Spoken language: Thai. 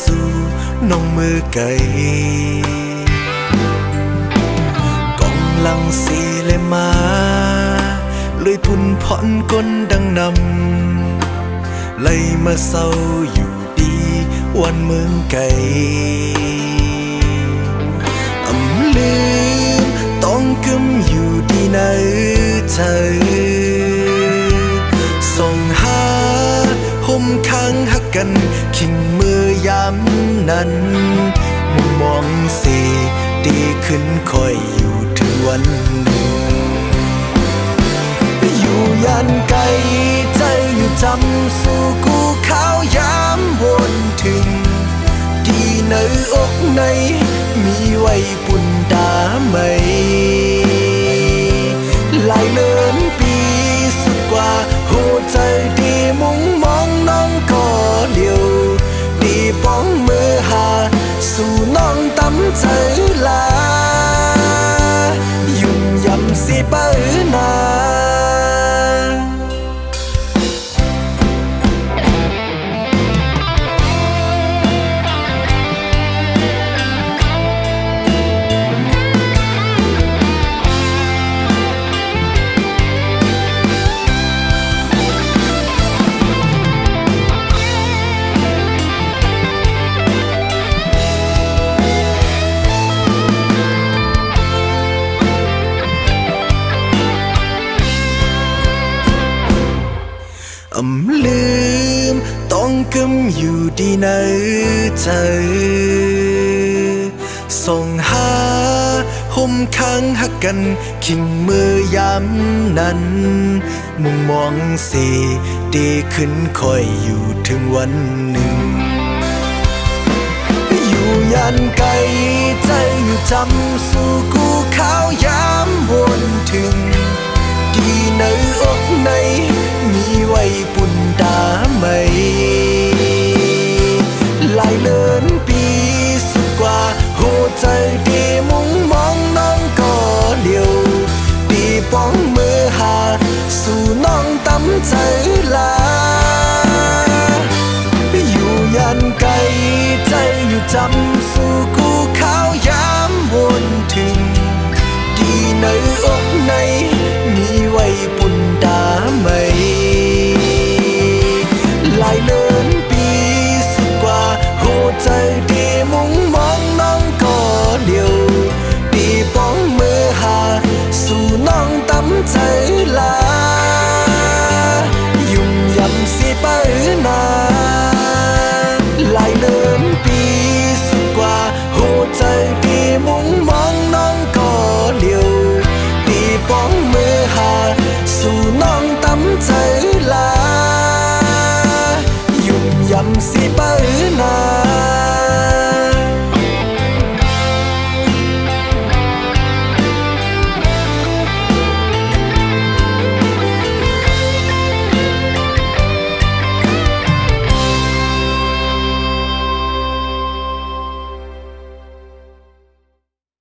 สู่น้องมือไก่กองลังสีเลยมาเลยพุ่นผ่อนก้นดังนำเลยมาเศร้าอยู่ดีวันเมืองไก่ลืมต้องกึมอยู่ดีในเธอส่งหาห่มข้างหักกันขิงมือยามนั้นมุมมองสีดีขึ้นคอยอยู่ถึงวันหนึ่งอยู่ยันไกลใจอยู่จำสู่กูข้าวยามวนถึงดีในอกในมีไว้ปุ่นดาไม่หลายเลินปีสุดกว่าหัวใจดีมุงมองน้องก็เดียวดีป้องมือหาสู่น้องตำใจลายุ่มยำสิเปิ้นาลืมต้องกึมอยู่ดีในเธอส่งหาห่มข้างหักกันขิงมือยามนั้นมุมมองสีดีขึ้นคอยอยู่ถึงวันหนึ่งอยู่ยันไกลใจอยู่จำสู่กูข้าวยามวนถึงดีในอกในมีไว้ปุ่นดาไม่หลายเลินปีสุดกว่าหัวใจดีมุงมองน้องก็เดียวดีป้องมือหาสู่น้องตำใจลาอยู่ยันไกลใจอยู่จำสู่กูข้าวยามวนถึงดีในอกในมีไว้ปุ่นดาไม่หลายเลินปีสุดกว่าหัวใจดี